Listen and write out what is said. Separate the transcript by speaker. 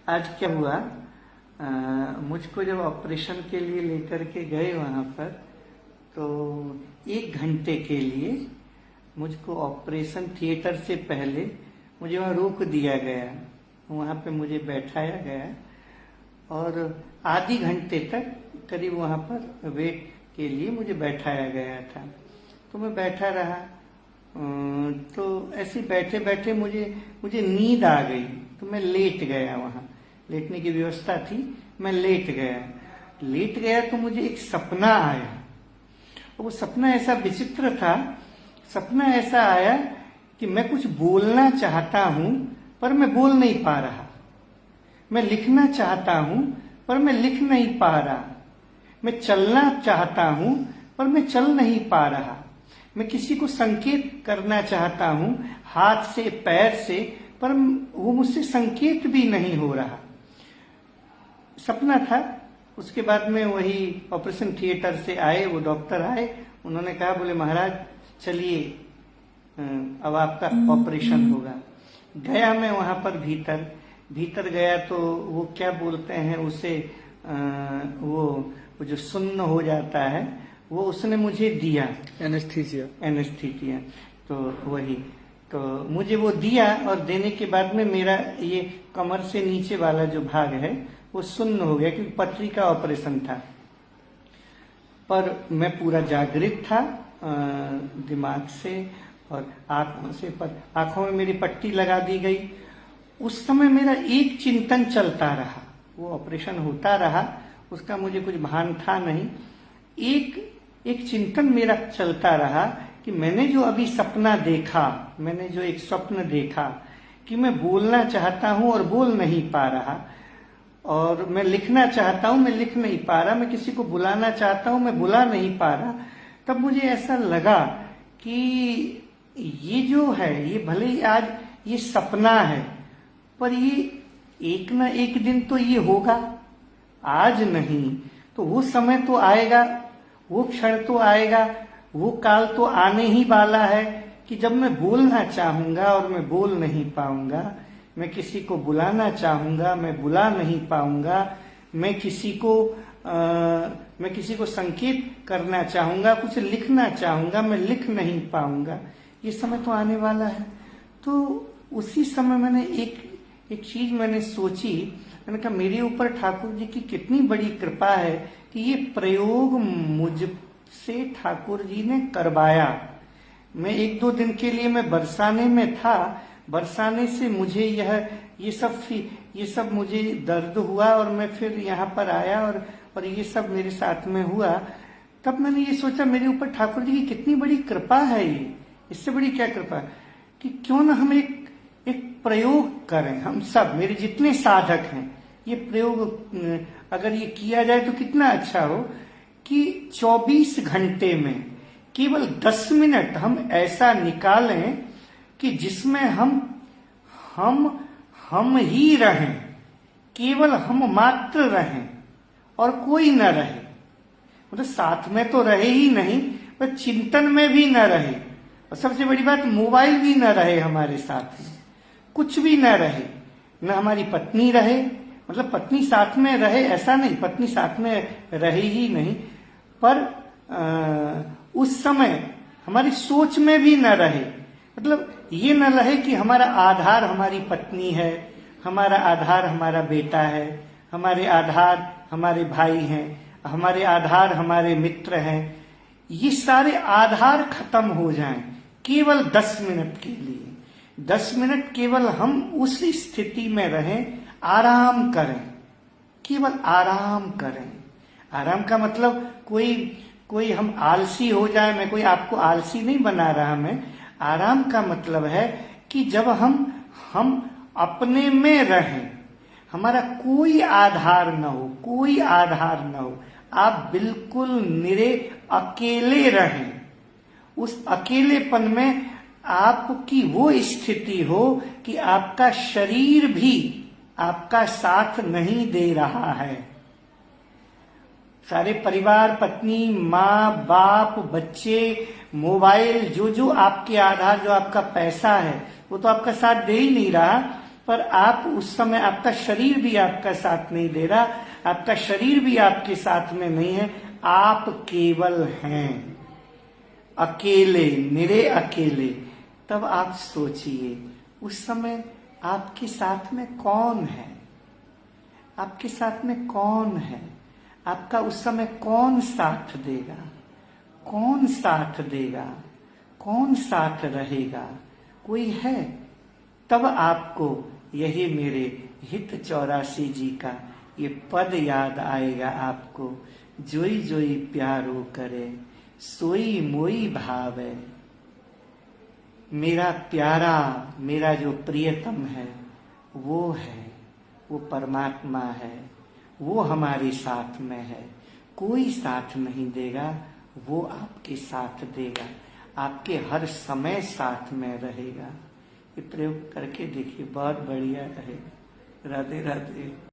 Speaker 1: आज क्या हुआ, मुझको जब ऑपरेशन के लिए लेकर के गए वहाँ पर, तो 1 घंटे के लिए मुझको ऑपरेशन थिएटर से पहले मुझे वहाँ रोक दिया गया। वहाँ पे मुझे बैठाया गया और आधी घंटे तक करीब वहाँ पर वेट के लिए मुझे बैठाया गया था। तो मैं बैठा रहा। तो ऐसे बैठे बैठे मुझे नींद आ गई, तो मैं लेट गया। वहाँ लेटने की व्यवस्था थी, मैं लेट गया तो मुझे एक सपना आया। वो सपना ऐसा विचित्र था। सपना ऐसा आया कि मैं कुछ बोलना चाहता हूं पर मैं बोल नहीं पा रहा। मैं लिखना चाहता हूं पर मैं लिख नहीं पा रहा। मैं चलना चाहता हूं पर मैं चल नहीं पा रहा। मैं किसी को संकेत करना चाहता हूं हाथ से पैर से, पर वो मुझसे संकेत भी नहीं हो रहा। सपना था। उसके बाद में वही ऑपरेशन थिएटर से आए, वो डॉक्टर आए। उन्होंने कहा, बोले महाराज चलिए अब आपका ऑपरेशन होगा। गया मैं वहां पर भीतर गया तो वो क्या बोलते हैं उसे, वो जो सुन्न हो जाता है वो उसने मुझे दिया, एनेस्थीसिया। तो वही तो मुझे वो दिया और देने के बाद में मेरा ये कमर से नीचे वाला जो भाग है वो सुन्न हो गया, क्योंकि पथरी का ऑपरेशन था। पर मैं पूरा जागृत था दिमाग से और आंखों से। पर आंखों में मेरी पट्टी लगा दी गई। उस समय मेरा एक चिंतन चलता रहा। वो ऑपरेशन होता रहा, उसका मुझे कुछ भान था नहीं। एक चिंतन मेरा चलता रहा कि मैंने जो अभी सपना देखा, मैंने जो एक स्वप्न देखा कि मैं बोलना चाहता हूं और बोल नहीं पा रहा, और मैं लिखना चाहता हूं, मैं लिख नहीं पा रहा, मैं किसी को बुलाना चाहता हूं, मैं बुला नहीं पा रहा। तब मुझे ऐसा लगा कि ये जो है, ये भले ही आज ये सपना है, पर ये एक ना एक दिन तो ये होगा। आज नहीं तो वो समय तो आएगा, वो क्षण तो आएगा, वो काल तो आने ही वाला है कि जब मैं बोलना चाहूंगा और मैं बोल नहीं पाऊंगा। मैं किसी को बुलाना चाहूंगा, मैं बुला नहीं पाऊंगा। मैं किसी को संकेत करना चाहूंगा, कुछ लिखना चाहूंगा, मैं लिख नहीं पाऊंगा। ये समय तो आने वाला है। तो उसी समय मैंने एक चीज मैंने सोची। मैंने कहा, मेरे ऊपर ठाकुर जी की कितनी बड़ी कृपा है कि ये प्रयोग मुझसे ठाकुर जी ने करवाया। मैं 1-2 दिन के लिए मैं बरसाने में था। बरसाने से मुझे ये सब मुझे दर्द हुआ और मैं फिर यहाँ पर आया और ये सब मेरे साथ में हुआ। तब मैंने ये सोचा, मेरे ऊपर ठाकुर जी की कितनी बड़ी कृपा है। ये इससे बड़ी क्या कृपा कि क्यों ना हम एक प्रयोग करें। हम सब, मेरे जितने साधक हैं, ये प्रयोग अगर ये किया जाए तो कितना अच्छा हो कि 24 घंटे में केवल 10 मिनट हम ऐसा निकालें कि जिसमें हम ही रहें, केवल हम मात्र रहें और कोई न रहे। मतलब साथ में तो रहे ही नहीं, पर चिंतन में भी न रहे, और सबसे बड़ी बात, मोबाइल भी न रहे हमारे साथ में, कुछ भी न रहे। न हमारी पत्नी रहे, मतलब पत्नी साथ में रहे ऐसा नहीं, पत्नी साथ में रहे ही नहीं, पर उस समय हमारी सोच में भी न रहे। मतलब ये न रहे कि हमारा आधार हमारी पत्नी है, हमारा आधार हमारा बेटा है, हमारे आधार हमारे भाई हैं, हमारे आधार हमारे मित्र हैं। ये सारे आधार खत्म हो जाएं केवल 10 मिनट के लिए। 10 मिनट केवल हम उस स्थिति में रहें, आराम करें, केवल आराम करें। आराम का मतलब कोई हम आलसी हो जाए। मैं कोई आपको आलसी नहीं बना रहा। मैं आराम का मतलब है कि जब हम अपने में रहें, हमारा कोई आधार न हो, आप बिल्कुल निरे अकेले रहें। उस अकेलेपन में आपकी वो स्थिति हो कि आपका शरीर भी आपका साथ नहीं दे रहा है। सारे परिवार, पत्नी, माँ, बाप, बच्चे, मोबाइल, जो आपके आधार, जो आपका पैसा है, वो तो आपका साथ दे ही नहीं रहा। पर आप उस समय, आपका शरीर भी आपका साथ नहीं दे रहा, आपका शरीर भी आपके साथ में नहीं है, आप केवल हैं, अकेले, निरे अकेले। तब आप सोचिए उस समय आपके साथ में कौन है, आपके साथ में कौन है, आपका उस समय कौन साथ देगा, कौन साथ देगा, कौन साथ रहेगा, कोई है? तब आपको यही मेरे हित 84 जी का ये पद याद आएगा आपको, जोई जोई प्यारो करे सोई मोई भावे। मेरा प्यारा, मेरा जो प्रियतम है वो है, वो परमात्मा है, वो हमारे साथ में है, कोई साथ नहीं देगा, वो आपके साथ देगा, आपके हर समय साथ में रहेगा। ये प्रयोग करके देखिए, बहुत बढ़िया रहेगा। राधे राधे।